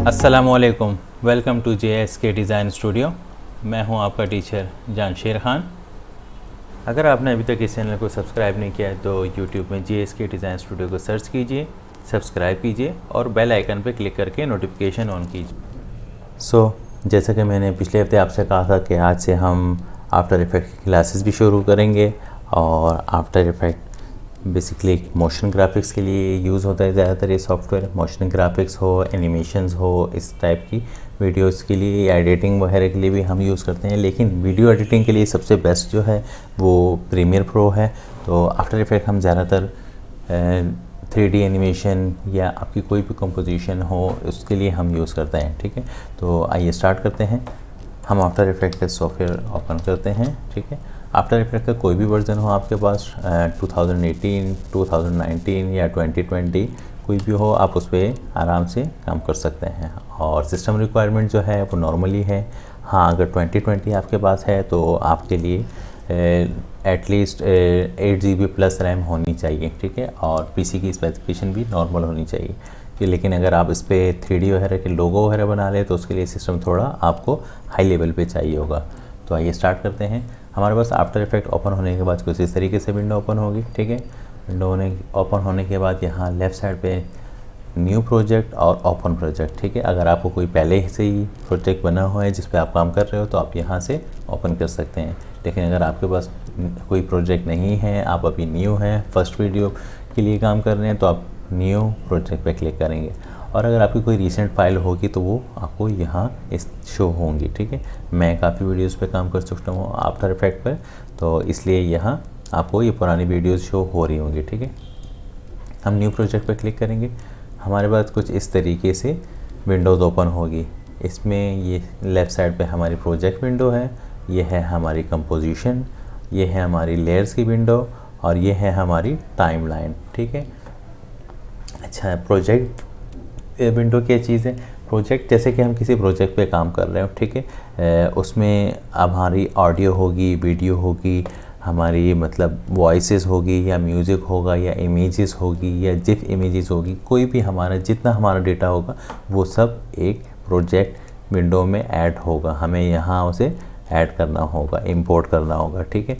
अस्सलामुअलैकुम, welcome to JSK design studio. मैं हूं आपका टीचर जानशेर ख़ान। अगर आपने अभी तक इस चैनल को सब्सक्राइब नहीं किया है तो यूट्यूब में JSK डिज़ाइन स्टूडियो को सर्च कीजिए, सब्सक्राइब कीजिए और बेल आइकन पर क्लिक करके नोटिफिकेशन ऑन कीजिए। जैसा कि मैंने पिछले हफ्ते आपसे कहा था कि आज से हम आफ्टर इफ़ेक्ट की क्लासेस भी शुरू करेंगे। और after effect basically motion graphics के लिए यूज़ होता है ज़्यादातर ये सॉफ्टवेयर। मोशन ग्राफिक्स हो, एनिमेशंस हो, इस टाइप की वीडियोस के लिए या एडिटिंग वगैरह के लिए भी हम यूज़ करते हैं। लेकिन वीडियो एडिटिंग के लिए सबसे बेस्ट जो है वो प्रीमियर प्रो है। तो आफ्टर इफ़ेक्ट हम ज़्यादातर 3D एनिमेशन या आपकी कोई भी कंपोजिशन हो उसके लिए हम यूज़ करते हैं। ठीक है, तो आइए स्टार्ट करते हैं। हम आफ्टर इफ़ेक्ट का सॉफ्टवेयर ओपन करते हैं। ठीक है, आफ्टर इफ़ेक्ट का कोई भी वर्जन हो आपके पास, 2018, 2019 या 2020 कोई भी हो, आप उस पर आराम से काम कर सकते हैं। और सिस्टम रिक्वायरमेंट जो है वो नॉर्मली है। हाँ, अगर 2020 आपके पास है तो आपके लिए एटलीस्ट 8 GB प्लस रैम होनी चाहिए। ठीक है, और पीसी की स्पेसिफिकेशन भी नॉर्मल होनी चाहिए। लेकिन अगर आप इस पर 3D वगैरह के लोगो वगैरह बना लें तो उसके लिए सिस्टम थोड़ा आपको हाई लेवल पे चाहिए होगा। तो आइए स्टार्ट करते हैं। हमारे पास आफ्टर इफ़ेक्ट ओपन होने के बाद कुछ इस तरीके से विंडो ओपन होगी। ठीक है, विंडो ओपन होने के बाद यहाँ लेफ़्ट साइड पे न्यू प्रोजेक्ट और ओपन प्रोजेक्ट। ठीक है, अगर आपको कोई पहले से ही प्रोजेक्ट बना हुआ है जिस पे आप काम कर रहे हो तो आप यहाँ से ओपन कर सकते हैं। लेकिन अगर आपके पास कोई प्रोजेक्ट नहीं है, आप अभी न्यू हैं, फर्स्ट वीडियो के लिए काम कर रहे हैं, तो आप न्यू प्रोजेक्ट पे क्लिक करेंगे। और अगर आपकी कोई रीसेंट फाइल होगी तो वो आपको यहाँ इस शो होंगी। ठीक है, मैं काफ़ी वीडियोस पे काम कर चुका हूँ आफ्टर इफ़ेक्ट पर, तो इसलिए यहाँ आपको ये पुरानी वीडियोस शो हो रही होंगी। ठीक है, हम न्यू प्रोजेक्ट पे क्लिक करेंगे। हमारे पास कुछ इस तरीके से विंडोज़ ओपन होगी। इसमें ये लेफ़्ट साइड पे हमारी प्रोजेक्ट विंडो है, ये है हमारी कंपोजिशन, ये है हमारी लेयर्स की विंडो और ये है हमारी टाइमलाइन। ठीक है, अच्छा, प्रोजेक्ट विंडो क्या चीज़ है? प्रोजेक्ट जैसे कि हम किसी प्रोजेक्ट पे काम कर रहे हो। ठीक है, उसमें हमारी ऑडियो होगी, वीडियो होगी, हमारी मतलब वॉइसेस होगी या म्यूज़िक होगा या इमेजेस होगी या जिफ इमेजेस होगी, कोई भी हमारा जितना हमारा डेटा होगा वो सब एक प्रोजेक्ट विंडो में ऐड होगा। हमें यहाँ उसे ऐड करना होगा, इंपोर्ट करना होगा। ठीक है,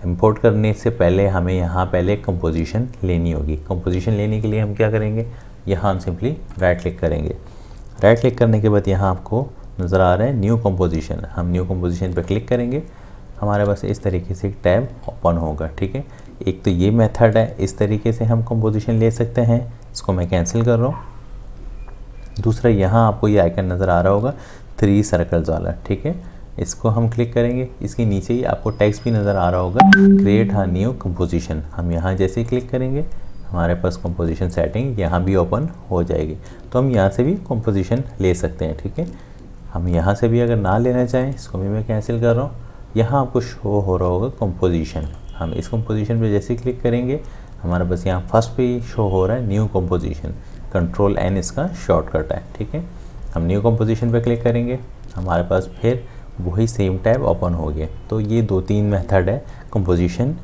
इंपोर्ट करने से पहले हमें यहाँ पहले कंपोजिशन लेनी होगी। कंपोजिशन लेने के लिए हम क्या करेंगे, यहाँ हम सिंपली राइट क्लिक करेंगे। राइट क्लिक करने के बाद यहाँ आपको नज़र आ रहा है न्यू कंपोजिशन। हम न्यू कंपोजिशन पर क्लिक करेंगे, हमारे पास इस तरीके से एक टैब ओपन होगा। ठीक है, एक तो ये मेथड है, इस तरीके से हम कंपोजिशन ले सकते हैं, इसको मैं कैंसिल कर रहा हूँ। दूसरा, यहाँ आपको ये आइकन नज़र आ रहा होगा 3 सर्कल्स वाला। ठीक है, इसको हम क्लिक करेंगे। इसके नीचे ही आपको टेक्स्ट भी नज़र आ रहा होगा, क्रिएट अ न्यू कंपोजिशन। हम यहाँ जैसे ही क्लिक करेंगे हमारे पास कंपोजिशन सेटिंग यहाँ भी ओपन हो जाएगी। तो हम यहाँ से भी कंपोजिशन ले सकते हैं। ठीक है, हम यहाँ से भी अगर ना लेना चाहें, इसको भी मैं कैंसिल कर रहा हूँ। यहाँ आपको शो हो रहा होगा कंपोजिशन। हम इस कंपोजिशन पे जैसे ही क्लिक करेंगे हमारे पास यहाँ फर्स्ट पे ही शो हो रहा है न्यू कंपोजिशन। Ctrl+N इसका शॉर्टकट है। ठीक है, हम न्यू कंपोजिशन पे क्लिक करेंगे, हमारे पास फिर वही सेम टैब ओपन हो गया। तो ये 2-3 मेथड है कंपोजिशन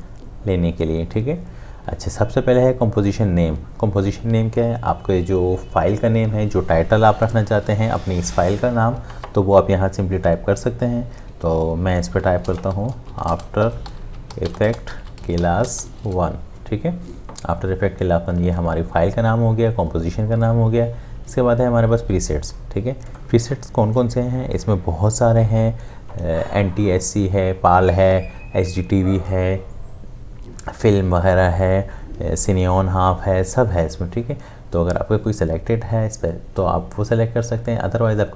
लेने के लिए। ठीक है, अच्छा, सबसे पहले है कंपोजिशन नेम। कंपोजिशन नेम क्या है? आपके जो फाइल का नेम है, जो टाइटल आप रखना चाहते हैं अपनी इस फाइल का नाम, तो वो आप यहाँ सिंपली टाइप कर सकते हैं। तो मैं इस पर टाइप करता हूँ आफ्टर इफ़ेक्ट क्लास 1। ठीक है, आफ्टर इफ़ेक्ट क्लास 1 ये हमारी फाइल का नाम हो गया, कंपोजिशन का नाम हो गया। इसके बाद है हमारे पास प्रीसेट्स। ठीक है, प्रीसेट्स कौन कौन से हैं? इसमें बहुत सारे हैं, NTSC है, पाल है, HDTV है, फिल्म वगैरह है, सिनियॉन हाफ है, सब है इसमें। ठीक है, तो अगर आपका कोई सिलेक्टेड है इस पर तो आप वो सेलेक्ट कर सकते हैं, अदरवाइज़ आप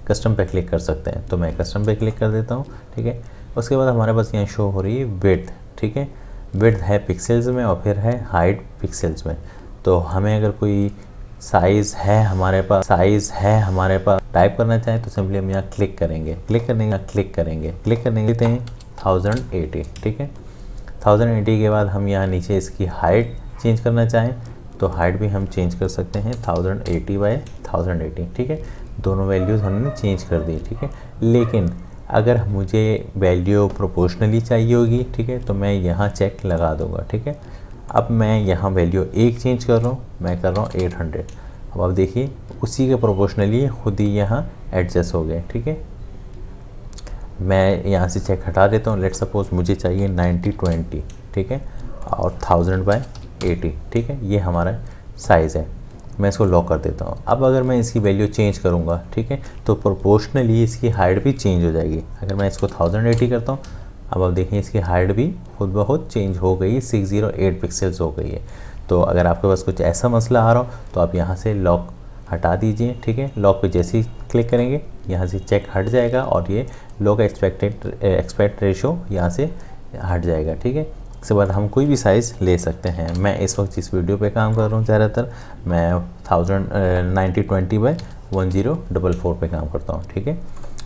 कस्टम पे क्लिक कर सकते हैं। तो मैं कस्टम पे क्लिक कर देता हूँ। ठीक है, उसके बाद हमारे पास यहाँ शो हो रही है विड्थ। ठीक है, विड्थ है पिक्सेल्स में और फिर है हाइट पिक्सेल्स में। तो हमें अगर कोई साइज़ है हमारे पास टाइप करना चाहें तो सिंपली हम यहाँ क्लिक करेंगे, क्लिक करने देते हैं 1080। ठीक है, 1080 के बाद हम यहाँ नीचे इसकी हाइट चेंज करना चाहें तो हाइट भी हम चेंज कर सकते हैं 1080x1080। ठीक है, दोनों वैल्यूज़ हमने चेंज कर दी। ठीक है, लेकिन अगर मुझे वैल्यू प्रोपोर्शनली चाहिए होगी, ठीक है, तो मैं यहाँ चेक लगा दूँगा। ठीक है, अब मैं यहाँ वैल्यू 1 चेंज कर रहा हूँ, मैं कर रहा हूँ 800। अब आप देखिए उसी के प्रोपोर्शनली खुद ही यहाँ एडजस्ट हो गए। ठीक है, मैं यहाँ से चेक हटा देता हूँ। लेट सपोज मुझे चाहिए 90/20, ठीक है, और 1000/80, ठीक है, ये हमारा साइज़ है। मैं इसको लॉक कर देता हूँ। अब अगर मैं इसकी वैल्यू चेंज करूँगा, ठीक है, तो प्रोपोर्शनली इसकी हाइट भी चेंज हो जाएगी। अगर मैं इसको 1080 करता हूँ, अब आप देखें इसकी हाइट भी खुद ब खुद चेंज हो गई, 608 पिक्सल्स हो गई है। तो अगर आपके पास कुछ ऐसा मसला आ रहा हो तो आप यहाँ से लॉक हटा दीजिए। ठीक है, लॉक पे जैसे ही क्लिक करेंगे यहाँ से चेक हट जाएगा और ये लॉक एक्सपेक्ट रेशो यहाँ से हट जाएगा। ठीक है, इसके बाद हम कोई भी साइज़ ले सकते हैं। मैं इस वक्त जिस वीडियो पे काम कर रहा हूँ ज़्यादातर मैं 90/20 पे काम करता हूँ। ठीक है,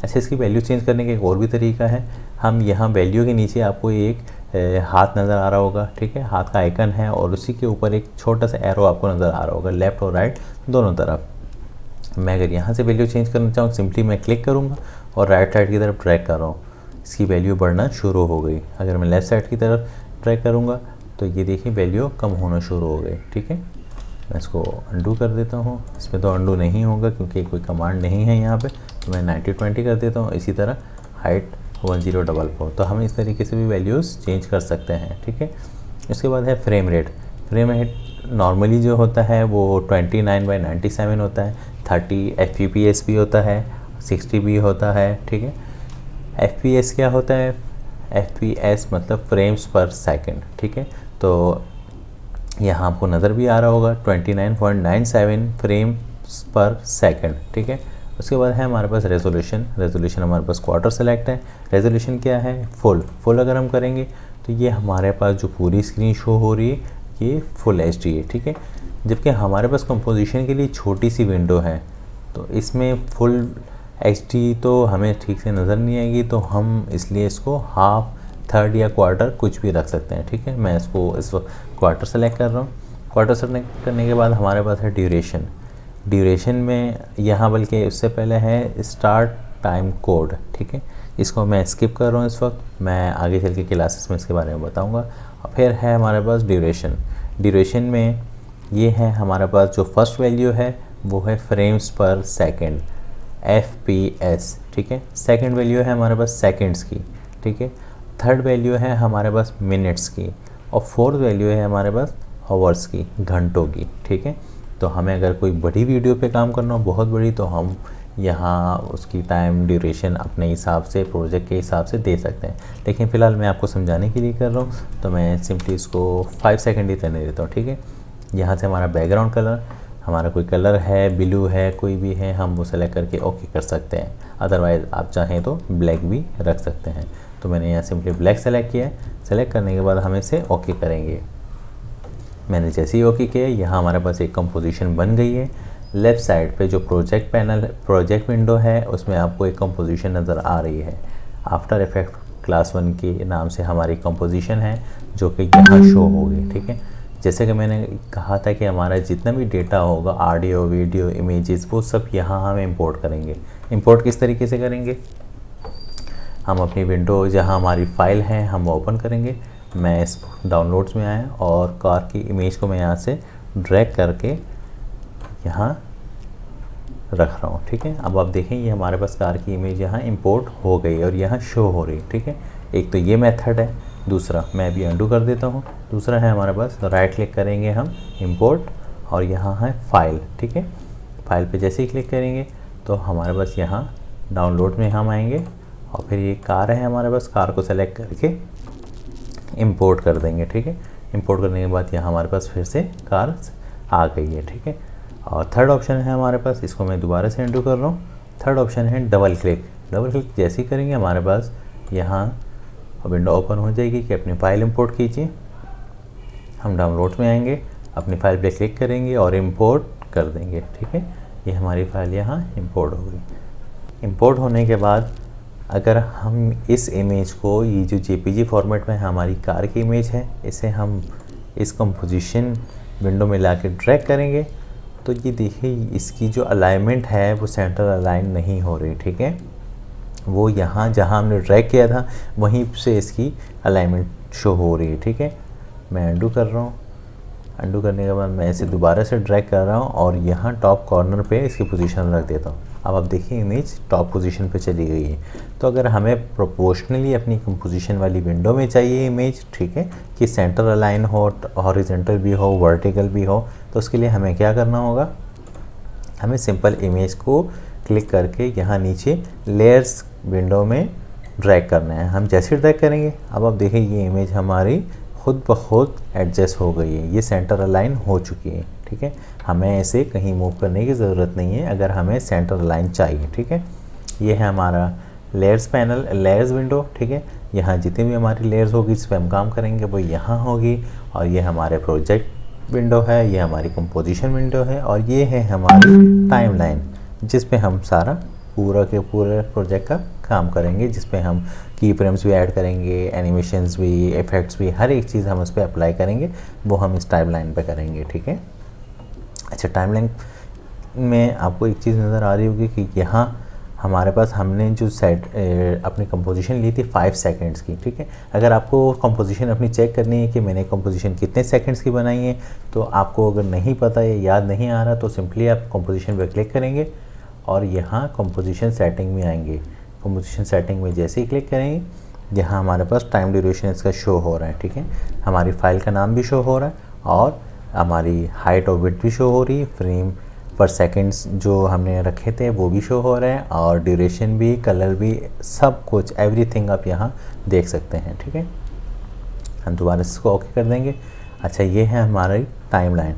ऐसे इसकी वैल्यू चेंज करने का एक और भी तरीका है। हम यहाँ वैल्यू के नीचे आपको एक हाथ नज़र आ रहा होगा, ठीक है, हाथ का आइकन है और उसी के ऊपर एक छोटा सा एरो आपको नज़र आ रहा होगा, लेफ़्ट और राइट दोनों तरफ। मैं अगर यहाँ से वैल्यू चेंज करना चाहूँ, सिंपली मैं क्लिक करूँगा और राइट साइड की तरफ ड्रैग कर रहा हूँ, इसकी वैल्यू बढ़ना शुरू हो गई। अगर मैं लेफ़्ट साइड की तरफ ड्रैग करूँगा तो ये देखिए वैल्यू कम होना शुरू हो गई। ठीक है, मैं इसको अंडू कर देता हूँ। इसमें तो अंडू नहीं होगा क्योंकि कोई कमांड नहीं है यहाँ पे, तो मैं 90/20 कर देता हूँ। इसी तरह हाइट 1044। तो हम इस तरीके से भी वैल्यूज़ चेंज कर सकते हैं। ठीक है, इसके बाद है frame rate. Frame rate normally जो होता है वो 29/97 होता है, 30 fps भी होता है, 60 भी होता है। ठीक है, fps क्या होता है? fps मतलब फ्रेम्स पर सेकंड। ठीक है, तो यहाँ आपको नज़र भी आ रहा होगा 29.97 फ्रेम्स पर सेकंड। ठीक है, उसके बाद है हमारे पास रेजोल्यूशन। रेजोल्यूशन हमारे पास क्वार्टर सेलेक्ट है। रेजोल्यूशन क्या है? फुल अगर हम करेंगे तो ये हमारे पास जो पूरी स्क्रीन शो हो रही है ये फुल HD है। ठीक है, जबकि हमारे पास कंपोजिशन के लिए छोटी सी विंडो है तो इसमें फुल HD तो हमें ठीक से नज़र नहीं आएगी, तो हम इसलिए इसको हाफ, थर्ड या क्वार्टर कुछ भी रख सकते हैं। ठीक है, मैं इसको इस वक्त क्वार्टर सेलेक्ट कर रहा हूँ। क्वार्टर सेलेक्ट करने के बाद हमारे पास है ड्यूरेशन। ड्यूरेशन में यहाँ बल्कि उससे पहले है स्टार्ट टाइम कोड। ठीक है, इसको मैं स्किप कर रहा हूँ इस वक्त, मैं आगे चल के क्लासेस में इसके बारे में बताऊँगा। और फिर है हमारे पास ड्यूरेशन। ड्यूरेशन में ये है हमारे पास जो फर्स्ट वैल्यू है वो है फ्रेम्स पर सेकेंड, FPS। ठीक है, सेकेंड वैल्यू है हमारे पास सेकेंड्स की। ठीक है, थर्ड वैल्यू है हमारे पास मिनट्स की और फोर्थ वैल्यू है हमारे पास आवर्स की, घंटों की। ठीक है, तो हमें अगर कोई बड़ी वीडियो पे काम करना हो, बहुत बड़ी, तो हम यहाँ उसकी टाइम ड्यूरेशन अपने हिसाब से, प्रोजेक्ट के हिसाब से दे सकते हैं। लेकिन फ़िलहाल मैं आपको समझाने के लिए कर रहा हूँ तो मैं सिंपली इसको 5 सेकंड ही करने देता हूँ। ठीक है, यहाँ से हमारा बैकग्राउंड कलर, हमारा कोई कलर है, ब्लू है, कोई भी है, हम वो सेलेक्ट करके ओके कर सकते हैं। अदरवाइज़ आप चाहें तो ब्लैक भी रख सकते हैं। तो मैंने यहाँ सिंपली ब्लैक सेलेक्ट किया है। सेलेक्ट करने के बाद हम इसे ओके करेंगे। मैंने जैसे ही ओके किया, यहाँ हमारे पास एक कंपोजिशन बन गई है। लेफ़्ट साइड पे जो प्रोजेक्ट पैनल, प्रोजेक्ट विंडो है, उसमें आपको एक कंपोजिशन नज़र आ रही है। आफ्टर इफेक्ट क्लास 1 के नाम से हमारी कंपोजिशन है जो कि यहाँ शो होगी। ठीक है, जैसे कि मैंने कहा था कि हमारा जितना भी डेटा होगा, ऑडियो, वीडियो, इमेजेस, वो सब यहाँ हम इंपोर्ट करेंगे। इंपोर्ट किस तरीके से करेंगे? हम अपनी विंडो जहाँ हमारी फ़ाइल है हम ओपन करेंगे। मैं इस डाउनलोड्स में आया और कार की इमेज को मैं यहाँ से ड्रैग करके यहाँ रख रहा हूँ। ठीक है, अब आप देखें ये हमारे पास कार की इमेज यहाँ इंपोर्ट हो गई और यहाँ शो हो रही। ठीक है, एक तो ये मेथड है। दूसरा मैं अभी अंडू कर देता हूँ। दूसरा है हमारे पास राइट क्लिक करेंगे हम, इंपोर्ट, और यहाँ है फाइल। ठीक है, फाइल पे जैसे ही क्लिक करेंगे तो हमारे पास यहाँ डाउनलोड में हम आएंगे और फिर ये कार है हमारे पास, कार को सेलेक्ट करके इंपोर्ट कर देंगे। ठीक है, इंपोर्ट करने के बाद यहाँ हमारे पास फिर से कार आ गई है। ठीक है, और थर्ड ऑप्शन है हमारे पास, इसको मैं दोबारा से अंडू कर रहा हूँ। थर्ड ऑप्शन है डबल क्लिक। डबल क्लिक जैसे ही करेंगे हमारे पास यहाँ विंडो ओपन हो जाएगी कि अपनी फ़ाइल इंपोर्ट कीजिए। हम डाउनलोड में आएंगे, अपनी फ़ाइल पे क्लिक करेंगे और इंपोर्ट कर देंगे। ठीक है, ये हमारी फ़ाइल यहाँ इंपोर्ट हो गई। इंपोर्ट होने के बाद अगर हम इस इमेज को, ये जो JPG फॉर्मेट में हमारी कार की इमेज है, इसे हम इस कंपोजिशन विंडो में लाके ड्रैग करेंगे तो ये देखिए इसकी जो अलाइनमेंट है वो सेंटर अलाइन नहीं हो रही। ठीक है, वो यहाँ जहाँ हमने ड्रैग किया था वहीं से इसकी अलाइनमेंट शो हो रही है। ठीक है, मैं अंडू कर रहा हूँ। अंडू करने के बाद मैं इसे दोबारा से ड्रैग कर रहा हूँ और यहाँ टॉप कॉर्नर पे इसकी पोजीशन रख देता हूँ। अब आप देखिए इमेज टॉप पोजीशन पे चली गई है। तो अगर हमें प्रोपोर्शनली अपनी कंपोजिशन वाली विंडो में चाहिए इमेज, ठीक है, कि सेंटर अलाइन हो, हॉरिजॉन्टल भी हो, वर्टिकल भी हो, तो उसके लिए हमें क्या करना होगा, हमें सिंपल इमेज को क्लिक करके यहाँ नीचे लेयर्स विंडो में ड्रैग करना है। हम जैसे ड्रैग करेंगे, अब आप देखिए ये इमेज हमारी खुद ब खुद एडजस्ट हो गई है, ये सेंटर अलाइन हो चुकी है, ठीक है। हमें इसे कहीं मूव करने की ज़रूरत नहीं है अगर हमें सेंटर अलाइन चाहिए, ठीक है। ये है हमारा लेयर्स पैनल, लेयर्स विंडो, ठीक है। यहाँ जितनी भी हमारी लेयर्स होगी जिस पर हम काम करेंगे वो यहाँ होगी, और ये हमारे प्रोजेक्ट विंडो है, ये हमारी कंपोजिशन विंडो है, और ये है हमारी टाइमलाइन जिस पे हम सारा पूरा के पूरे प्रोजेक्ट का काम करेंगे, जिस पे हम की फ्रेम्स भी ऐड करेंगे, एनिमेशंस भी, इफ़ेक्ट्स भी, हर एक चीज़ हम उस पर अप्लाई करेंगे, वो हम इस टाइमलाइन पे करेंगे, ठीक है। अच्छा, टाइमलाइन में आपको एक चीज़ नज़र आ रही होगी कि यहाँ हमारे पास हमने जो अपनी कंपोजिशन ली थी 5 सेकंड्स की, ठीक है। अगर आपको कंपोजिशन अपनी चेक करनी है कि मैंने कंपोजिशन कितने सेकंड्स की बनाई है, तो आपको अगर नहीं पता या याद नहीं आ रहा तो सिंपली आप कंपोजिशन पे क्लिक करेंगे और यहाँ कंपोजिशन सेटिंग में आएंगे। कंपोजिशन सेटिंग में जैसे ही क्लिक करेंगे, यहाँ हमारे पास टाइम ड्यूरेशन इसका शो हो रहा है, ठीक है। हमारी फाइल का नाम भी शो हो रहा है और हमारी हाइट और विड्थ भी शो हो रही है, फ्रेम पर सेकंड्स जो हमने रखे थे वो भी शो हो रहे हैं, और ड्यूरेशन भी, कलर भी, सब कुछ एवरीथिंग आप यहाँ देख सकते हैं, ठीक है। हम दोबारा इसको ओके कर देंगे। अच्छा, ये है हमारी टाइमलाइन,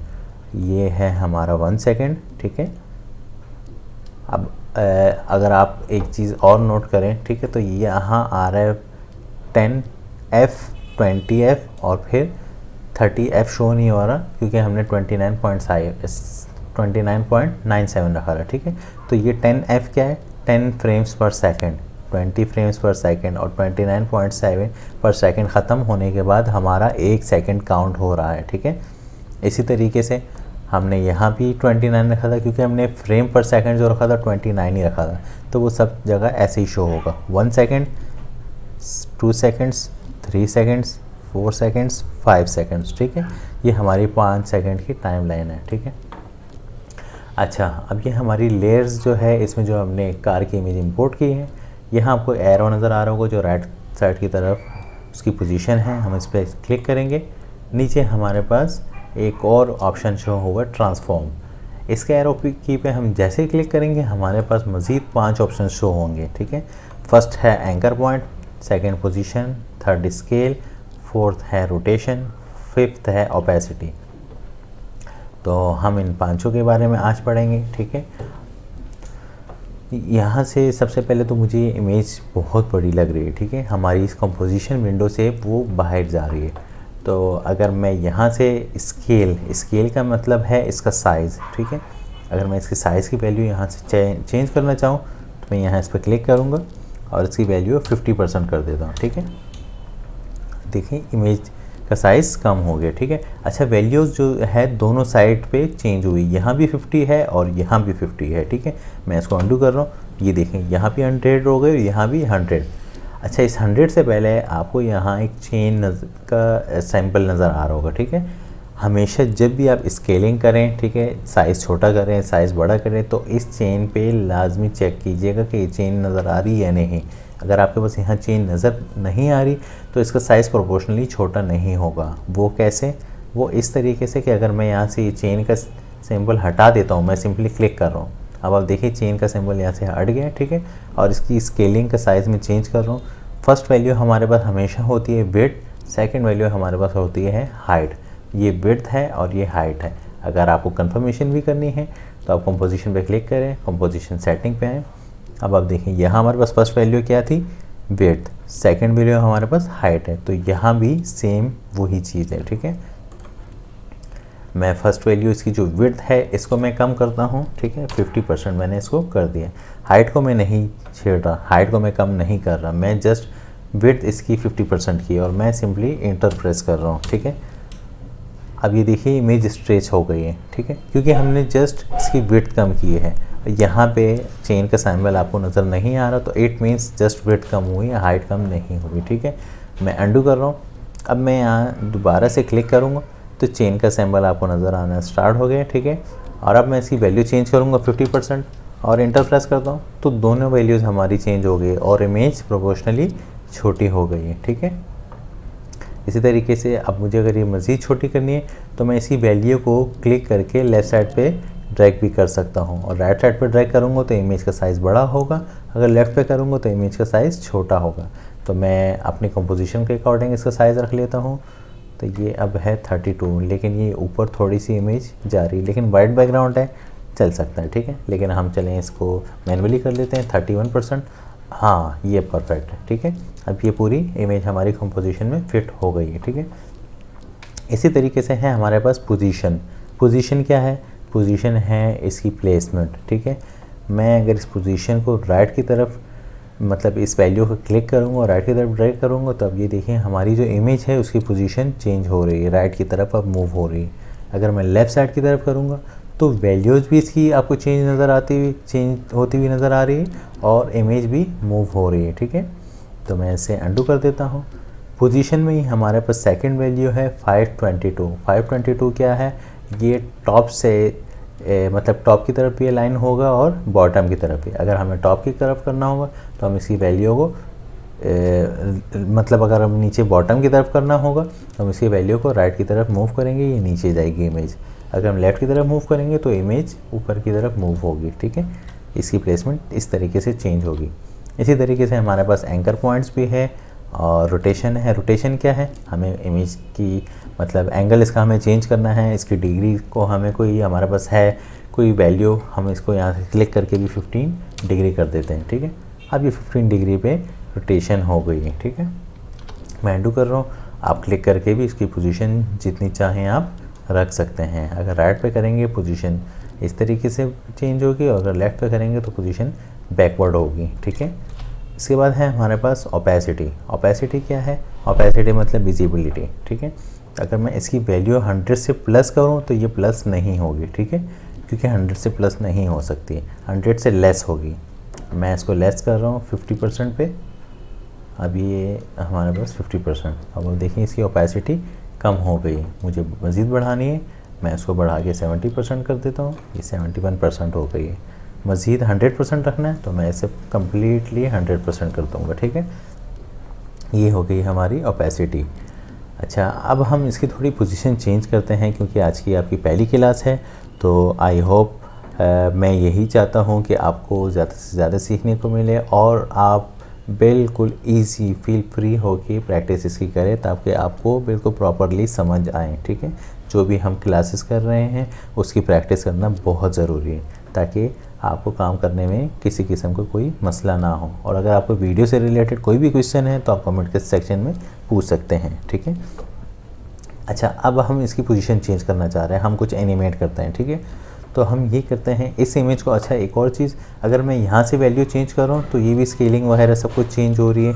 ये है हमारा 1 सेकेंड, ठीक है। अब अगर आप एक चीज़ और नोट करें, ठीक है, तो ये यहाँ आ रहा है 10F, 20F और फिर 30F शो नहीं हो रहा क्योंकि हमने 29.97 रखा था, ठीक है। तो ये 10F क्या है, 10 फ्रेम्स पर सेकंड, 20 फ्रेम्स पर सेकंड, और 29.7 पर सेकंड ख़त्म होने के बाद हमारा 1 सेकंड काउंट हो रहा है, ठीक है। इसी तरीके से हमने यहाँ भी 29 रखा था क्योंकि हमने फ्रेम पर सेकंड जो रखा था 29 ही रखा था, तो वो सब जगह ऐसे ही शो होगा। 1 second, 2 seconds, 3 seconds, 4 seconds, 5 seconds, ठीक है। ये हमारी 5 सेकंड की टाइमलाइन है, ठीक है। अच्छा, अब ये हमारी लेयर्स जो है, इसमें जो हमने कार की इमेज इंपोर्ट की है, यहाँ आपको एरो नज़र आ रहा होगा जो राइट साइड की तरफ उसकी पोजीशन है, हम इस पर क्लिक करेंगे। नीचे हमारे पास एक और ऑप्शन शो होगा ट्रांसफॉर्म, इसके एरो की पे हम जैसे ही क्लिक करेंगे हमारे पास मज़ीद 5 ऑप्शन शो होंगे, ठीक है। फर्स्ट है anchor point, second position, third scale, fourth है रोटेशन, फिफ्थ है ओपेसिटी। तो हम इन पांचों के बारे में आज पढ़ेंगे, ठीक है। यहाँ से सबसे पहले तो मुझे ये इमेज बहुत बड़ी लग रही है, ठीक है। हमारी इस कंपोजिशन विंडो से वो बाहर जा रही है, तो अगर मैं यहाँ से स्केल का मतलब है इसका साइज़, ठीक है। अगर मैं इसके साइज़ की वैल्यू यहाँ से चेंज करना चाहूँ तो मैं यहाँ इस पर क्लिक करूँगा और इसकी वैल्यू 50% कर देता हूँ, ठीक है। देखिए इमेज का साइज़ कम हो गया, ठीक है। अच्छा, वैल्यूज़ जो है दोनों साइड पे चेंज हुई, यहाँ भी 50 है और यहाँ भी 50 है, ठीक है। मैं इसको अंडू कर रहा हूँ, ये देखें यहाँ भी 100 हो गए और यहाँ भी 100। अच्छा, इस 100 से पहले आपको यहाँ एक चेन का सैंपल नज़र आ रहा होगा, ठीक है। हमेशा जब भी आप स्केलिंग करें, ठीक है, साइज़ छोटा करें, साइज़ बड़ा करें, तो इस चेन पे लाजमी चेक कीजिएगा कि ये चेन नज़र आ रही है या नहीं। अगर आपके पास यहाँ चेन नज़र नहीं आ रही तो इसका साइज़ प्रोपोर्शनली छोटा नहीं होगा। वो कैसे? वो इस तरीके से कि अगर मैं यहाँ से चेन का सिंबल हटा देता हूँ, मैं सिंपली क्लिक कर रहा हूँ, अब आप देखिए चेन का सिंबल यहाँ से हट गया, ठीक है। और इसकी स्केलिंग का साइज़ में चेंज कर रहा हूँ। फर्स्ट वैल्यू हमारे पास हमेशा होती है विड्थ, सेकंड वैल्यू हमारे पास होती है हाइट। ये विड्थ है और ये हाइट है। अगर आपको कंफर्मेशन भी करनी है तो आप कंपोजिशन पे क्लिक करें, कंपोजिशन सेटिंग पे आएँ। अब आप देखें यहाँ हमारे पास फर्स्ट वैल्यू क्या थी, विड्थ, सेकंड वैल्यू हमारे पास हाइट है, तो यहाँ भी सेम वही चीज़ है, ठीक है। मैं फर्स्ट वैल्यू इसकी जो विड्थ है इसको मैं कम करता हूँ, ठीक है, 50% मैंने इसको कर दिया। हाइट को मैं नहीं छेड़ रहा, हाइट को मैं कम नहीं कर रहा, मैं जस्ट विड्थ इसकी 50% की और मैं सिंपली इंटर प्रेस कर रहा हूँ, ठीक है। अब ये देखिए इमेज स्ट्रेच हो गई है, ठीक है, क्योंकि हमने जस्ट इसकी विड्थ कम की है। यहाँ पे चेन का सिंबल आपको नज़र नहीं आ रहा तो इट मीन्स जस्ट विड्थ कम हुई है, हाइट कम नहीं हुई, ठीक है। मैं अंडू कर रहा हूँ। अब मैं यहाँ दोबारा से क्लिक करूँगा, तो चेन का सिंबल आपको नज़र आना स्टार्ट हो गया, ठीक है। और अब मैं इसकी वैल्यू चेंज करूँगा 50% और इंटर प्रेस करता हूँ, तो दोनों वैल्यूज़ हमारी चेंज हो गई और इमेज प्रोपोर्शनली छोटी हो गई है, ठीक है। इसी तरीके से अब मुझे अगर ये मज़ीद छोटी करनी है तो मैं इसी वैल्यू को क्लिक करके लेफ़्ट साइड पे ड्रैग भी कर सकता हूँ, और राइट साइड पे ड्रैग करूँगा तो इमेज का साइज़ बड़ा होगा, अगर लेफ़्ट पे करूँगा तो इमेज का साइज़ छोटा होगा। तो मैं अपनी कंपोजिशन के अकॉर्डिंग इसका साइज़ रख लेता हूँ। तो ये अब है 32, लेकिन ये ऊपर थोड़ी सी इमेज जा रही है, लेकिन वाइट बैकग्राउंड है, चल सकता है, ठीक है। लेकिन हम चलें इसको मैनुअली कर लेते हैं 31%। हाँ, ये परफेक्ट है, ठीक है। अब ये पूरी इमेज हमारी कंपोजिशन में फिट हो गई है, ठीक है। इसी तरीके से है हमारे पास पोजीशन। पोजीशन क्या है? पोजीशन है इसकी प्लेसमेंट, ठीक है। मैं अगर इस पोजीशन को राइट की तरफ, मतलब इस वैल्यू को क्लिक करूँगा और राइट की तरफ ड्रैग करूँगा, तो अब ये देखिए हमारी जो इमेज है उसकी पोजीशन चेंज हो रही है, राइट की तरफ अब मूव हो रही है। अगर मैं लेफ़्ट साइड की तरफ करूँगा तो वैल्यूज़ भी इसकी आपको चेंज होती हुई नज़र आ रही है और इमेज भी मूव हो रही है, ठीक है। तो मैं इसे अंडू कर देता हूँ। पोजीशन में ही हमारे पास सेकंड वैल्यू है 522। 522 क्या है? ये टॉप से मतलब टॉप की तरफ भी अलाइन होगा और बॉटम की तरफ भी। अगर हमें टॉप की तरफ करना होगा तो हम इसकी वैल्यू को मतलब अगर हम नीचे बॉटम की तरफ करना होगा तो हम इसकी वैल्यू को राइट की तरफ मूव करेंगे, ये नीचे जाएगी इमेज। अगर हम लेफ़्ट की तरफ मूव करेंगे तो इमेज ऊपर की तरफ मूव होगी, ठीक है। इसकी प्लेसमेंट इस तरीके से चेंज होगी। इसी तरीके से हमारे पास एंकर पॉइंट्स भी है और रोटेशन है। रोटेशन क्या है? हमें इमेज की मतलब एंगल इसका हमें चेंज करना है, इसकी डिग्री को हमें कोई हमारे पास है कोई वैल्यू, हम इसको यहाँ से क्लिक करके भी 15 डिग्री कर देते हैं, ठीक है। अब ये 15 डिग्री पे रोटेशन हो गई है, ठीक है। मैं अंडू कर रहा हूँ, आप क्लिक करके भी इसकी पोजीशन जितनी चाहें आप रख सकते हैं। अगर राइट पे करेंगे पोजीशन इस तरीके से चेंज होगी और अगर लेफ़्ट पे करेंगे तो पोजीशन बैकवर्ड होगी, ठीक है। इसके बाद है हमारे पास ओपेसिटी। ओपेसिटी क्या है? ओपेसिटी मतलब विजिबिलिटी, ठीक है। अगर मैं इसकी वैल्यू 100 से प्लस करूं तो ये प्लस नहीं होगी, ठीक है, क्योंकि 100 से प्लस नहीं हो सकती, 100 से लेस होगी। मैं इसको लेस कर रहा हूँ 50% पे। अब ये हमारे पास 50%। अब देखिए इसकी ओपेसिटी कम हो गई, मुझे मज़ीद बढ़ानी है, मैं इसको बढ़ा के 70% कर देता हूँ, ये 71% हो गई है। मज़ीद 100% रखना है तो मैं इसे कम्प्लीटली 100% कर दूँगा, ठीक है। ये हो गई हमारी ओपेसिटी। अच्छा, अब हम इसकी थोड़ी पोजीशन चेंज करते हैं क्योंकि आज की आपकी पहली क्लास है, तो आई होप मैं यही चाहता हूँ कि आपको ज़्यादा से ज़्यादा सीखने को मिले और आप बिल्कुल इजी फील फ्री होके प्रैक्टिस इसकी करें ताकि आपको बिल्कुल प्रॉपरली समझ आए, ठीक है। जो भी हम क्लासेस कर रहे हैं उसकी प्रैक्टिस करना बहुत ज़रूरी है ताकि आपको काम करने में किसी किस्म का कोई मसला ना हो। और अगर आपको वीडियो से रिलेटेड कोई भी क्वेश्चन है तो आप कमेंट के सेक्शन में पूछ सकते हैं, ठीक है। अच्छा, अब हम इसकी पोजीशन चेंज करना चाह रहे हैं, हम कुछ एनिमेट करते हैं, ठीक है। तो हम ये करते हैं इस इमेज को। अच्छा, एक और चीज़, अगर मैं यहाँ से वैल्यू चेंज करूँ तो ये भी स्केलिंग वगैरह सब कुछ चेंज हो रही है,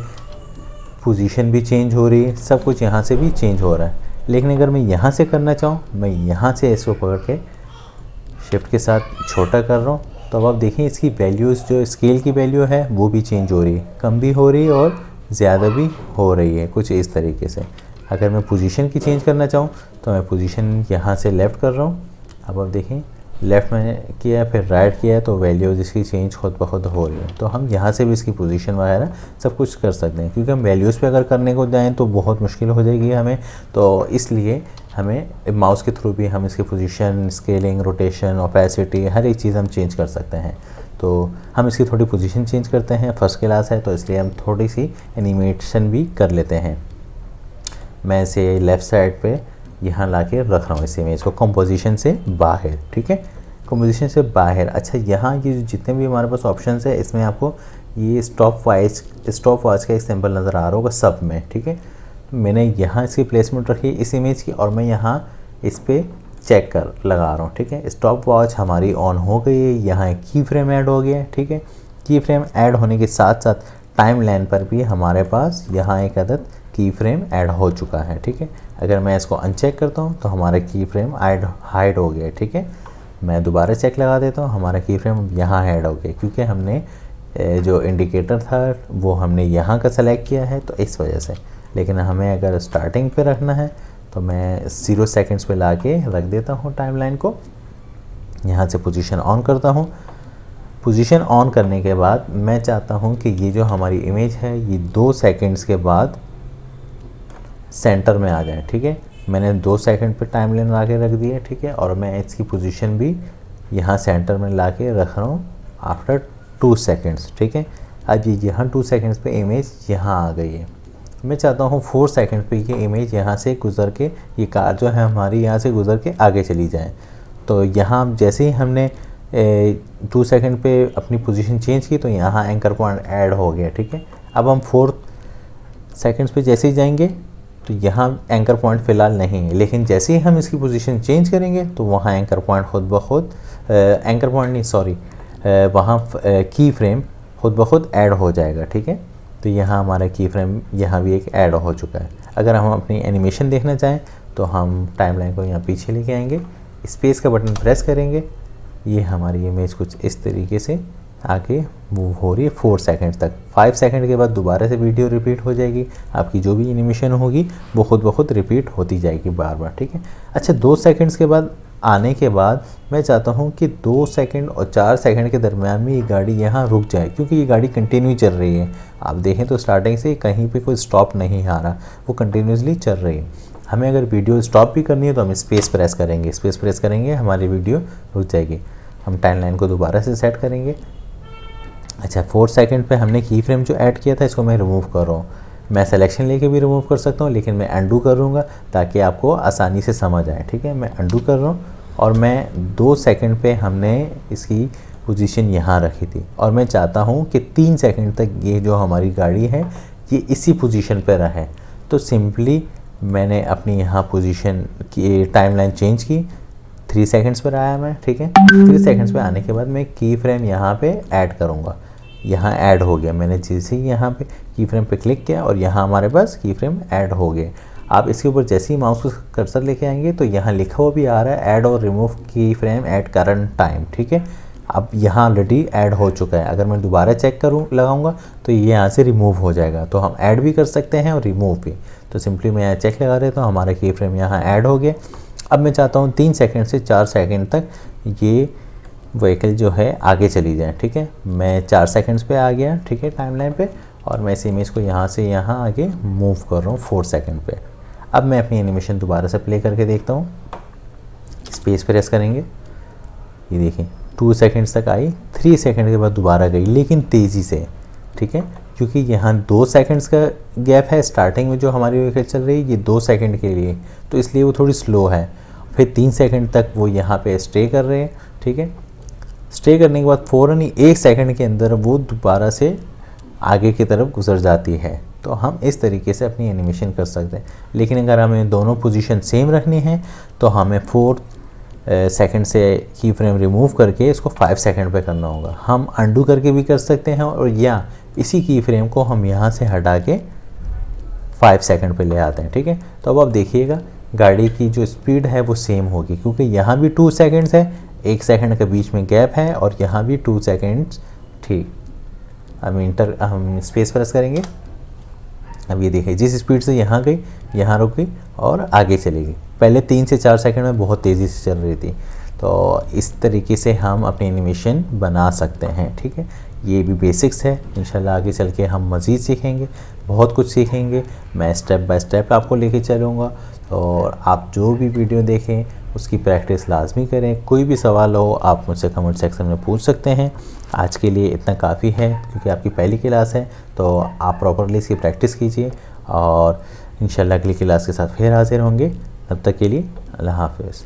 पोजीशन भी चेंज हो रही है, सब कुछ यहाँ से भी चेंज हो रहा है। लेकिन अगर मैं यहाँ से करना चाहूँ, मैं यहाँ से इसको पकड़ के शिफ्ट के साथ छोटा कर रहा हूँ, तो अब आप देखें इसकी वैल्यूज़ जो स्केल की वैल्यू है वो भी चेंज हो रही है, कम भी हो रही है और ज़्यादा भी हो रही है, कुछ इस तरीके से। अगर मैं पोजीशन की चेंज करना चाहूँ तो मैं पोजीशन यहाँ से लेफ़्ट कर रहा हूँ। अब आप देखें लेफ़्ट मैंने किया फिर राइट किया तो वैल्यूज़ इसकी चेंज खुद ब खुद हो रही है। तो हम यहाँ से भी इसकी पोजीशन वगैरह सब कुछ कर सकते हैं, क्योंकि हम वैल्यूज़ पे अगर करने को जाएँ तो बहुत मुश्किल हो जाएगी हमें, तो इसलिए हमें माउस के थ्रू भी हम इसकी पोजीशन, स्केलिंग, रोटेशन, ओपेसिटी हर एक चीज़ हम चेंज कर सकते हैं। तो हम इसकी थोड़ी पोजीशन चेंज करते हैं, फर्स्ट क्लास है तो इसलिए हम थोड़ी सी एनिमेशन भी कर लेते हैं। मैं इसे लेफ़्ट साइड पे यहाँ ला के रख रहा हूँ इस इमेज को कंपोजिशन से बाहर, ठीक है, कंपोजिशन से बाहर। अच्छा, यहाँ ये जितने भी हमारे पास ऑप्शंस है इसमें आपको ये स्टॉप वॉच का एक सिंबल नज़र आ रहा होगा सब में, ठीक है। मैंने यहाँ इसकी प्लेसमेंट रखी इस इमेज की और मैं यहाँ इस पर चेक कर लगा रहा हूँ, ठीक है। स्टॉप वॉच हमारी ऑन हो गई है, यहाँ एक की फ्रेम ऐड हो गया, ठीक है। की फ्रेम ऐड होने के साथ साथ टाइम लाइन पर भी हमारे पास यहाँ एक अदद की फ्रेम ऐड हो चुका है, ठीक है। अगर मैं इसको अनचेक करता हूँ तो हमारा की फ्रेम हाइड हो गया, ठीक है। मैं दोबारा चेक लगा देता हूँ, हमारा की फ्रेम यहाँ ऐड हो गया क्योंकि हमने जो इंडिकेटर था वो हमने यहाँ का सेलेक्ट किया है, तो इस वजह से। लेकिन हमें अगर स्टार्टिंग पे रखना है तो मैं 0 सेकंड्स पे ला के रख देता हूँ टाइमलाइन को। यहाँ से पोजीशन ऑन करता हूँ। पोजीशन ऑन करने के बाद मैं चाहता हूँ कि ये जो हमारी इमेज है ये 2 सेकंड्स के बाद सेंटर में आ जाए। ठीक है, मैंने 2 सेकंड पे टाइमलाइन ला के रख दी है। ठीक है, और मैं इसकी पोजीशन भी यहाँ सेंटर में ला के रख रहा हूँ आफ्टर 2 सेकंड्स। ठीक है, अब ये यहाँ 2 सेकंड्स पे इमेज यहाँ आ गई है। मैं चाहता हूँ 4 सेकंड पे ये इमेज यहाँ से गुज़र के, ये कार जो है हमारी यहाँ से गुज़र के आगे चली जाए। तो यहाँ जैसे ही हमने 2 सेकंड पे अपनी पोजीशन चेंज की तो यहाँ एंकर पॉइंट ऐड हो गया। ठीक है, अब हम 4 सेकंड्स पे जैसे ही जाएंगे तो यहाँ एंकर पॉइंट फ़िलहाल नहीं है, लेकिन जैसे ही हम इसकी पोजीशन चेंज करेंगे तो वहाँ एंकर पॉइंट खुद ब खुद एंकर पॉइंट नहीं सॉरी वहाँ की फ्रेम खुद ब खुद ऐड हो जाएगा। ठीक है, तो यहाँ हमारा की फ्रेम यहाँ भी एक ऐड हो चुका है। अगर हम अपनी एनिमेशन देखना चाहें तो हम टाइमलाइन को यहाँ पीछे लेके आएंगे, स्पेस का बटन प्रेस करेंगे, ये हमारी इमेज कुछ इस तरीके से आगे मूव हो रही है 4 सेकंड तक। 5 सेकंड के बाद दोबारा से वीडियो रिपीट हो जाएगी। आपकी जो भी एनिमेशन होगी वो खुद ब खुद रिपीट होती जाएगी बार बार। ठीक है, अच्छा 2 सेकंड्स के बाद आने के बाद मैं चाहता हूँ कि 2 सेकंड और 4 सेकंड के दरमियान में ये गाड़ी यहाँ रुक जाए, क्योंकि ये गाड़ी कंटिन्यू चल रही है। आप देखें तो स्टार्टिंग से कहीं पे कोई स्टॉप नहीं आ रहा, वो कंटिन्यूसली चल रही है। हमें अगर वीडियो स्टॉप भी करनी है तो हम स्पेस प्रेस करेंगे, स्पेस प्रेस करेंगे हमारी वीडियो रुक जाएगी। हम टाइमलाइन को दोबारा से सेट करेंगे। अच्छा 4 सेकंड पे हमने की फ्रेम जो ऐड किया था इसको मैं रिमूव कर रहा हूँ। मैं सिलेक्शन लेके भी रिमूव कर सकता हूँ, लेकिन मैं अंडू करूँगा ताकि आपको आसानी से समझ आए। ठीक है, मैं अंडू कर रहा हूँ और मैं 2 सेकंड पे हमने इसकी पोजीशन यहाँ रखी थी और मैं चाहता हूँ कि 3 सेकंड तक ये जो हमारी गाड़ी है ये इसी पोजीशन पे रहे। तो सिंपली मैंने अपनी यहाँ पोजीशन की टाइमलाइन चेंज की, 3 सेकंड्स पर आया मैं। ठीक है, 3 सेकंड्स पे आने के बाद मैं की फ्रेम यहाँ पे ऐड करूँगा। यहाँ ऐड हो गया, मैंने जैसे ही यहाँ पे की फ्रेम पे क्लिक किया और यहाँ हमारे पास की फ्रेम ऐड हो गए। आप इसके ऊपर जैसे ही माउस को कर्सर लेके आएंगे तो यहाँ लिखा हुआ भी आ रहा है ऐड और रिमूव की फ्रेम एट करंट टाइम। ठीक है, अब यहाँ ऑलरेडी ऐड हो चुका है। अगर मैं दोबारा चेक करूँ लगाऊंगा तो ये यहाँ से रिमूव हो जाएगा। तो हम ऐड भी कर सकते हैं और रिमूव भी। तो सिंपली मैं यहाँ चेक लगा देता हूँ, हमारा की फ्रेम यहाँ ऐड हो गया। अब मैं चाहता हूँ 3 सेकंड से 4 सेकंड तक ये व्हीकल जो है आगे चली जाए। ठीक है, मैं 4 सेकंड्स पे आ गया। ठीक है, टाइमलाइन पे, और मैं इस इमेज को यहाँ से यहाँ आगे मूव कर रहा हूँ 4 सेकंड पे। अब मैं अपनी एनिमेशन दोबारा से प्ले करके देखता हूँ। स्पेस प्रेस करेंगे, ये देखिए 2 सेकंड्स तक आई, 3 सेकंड के बाद दोबारा गई, लेकिन तेज़ी से। ठीक है, क्योंकि यहाँ 2 सेकंड्स का गैप है। स्टार्टिंग में जो हमारी व्हीकल चल रही है ये 2 सेकंड के लिए, तो इसलिए वो थोड़ी स्लो है। फिर 3 सेकंड तक वो यहाँ पे स्टे कर रहे हैं। ठीक है, स्टे करने के बाद फ़ौरन ही 1 सेकंड के अंदर वो दोबारा से आगे की तरफ गुजर जाती है। तो हम इस तरीके से अपनी एनिमेशन कर सकते हैं। लेकिन अगर हमें दोनों पोजीशन सेम रखनी है तो हमें 4 सेकंड से की फ्रेम रिमूव करके इसको 5 सेकंड पे करना होगा। हम अंडू करके भी कर सकते हैं, और या इसी की फ्रेम को हम यहाँ से हटा के 5 सेकंड पे ले आते हैं। ठीक है, तो अब आप देखिएगा गाड़ी की जो स्पीड है वो सेम होगी, क्योंकि यहाँ भी 2 सेकंड्स है, 1 सेकंड के बीच में गैप है, और यहाँ भी 2 सेकंड्स। ठीक, हम स्पेस प्रेस करेंगे। अब ये देखिए जिस स्पीड से यहाँ गई यहाँ रुक गई और आगे चली गई। पहले 3 से 4 सेकंड में बहुत तेज़ी से चल रही थी। तो इस तरीके से हम अपनी एनिमेशन बना सकते हैं। ठीक है, ये भी बेसिक्स है। इंशाल्लाह आगे चल के हम मज़ीद सीखेंगे, बहुत कुछ सीखेंगे। मैं स्टेप बाय स्टेप आपको लेके चलूँगा, और आप जो भी वीडियो देखें उसकी प्रैक्टिस लाजमी करें। कोई भी सवाल हो आप मुझसे कमेंट सेक्शन में पूछ सकते हैं। आज के लिए इतना काफ़ी है, क्योंकि आपकी पहली क्लास है, तो आप प्रॉपरली इसकी प्रैक्टिस कीजिए, और इंशाल्लाह अगली क्लास के साथ फिर हाजिर होंगे। तब तक के लिए अल्लाह हाफ़िज़।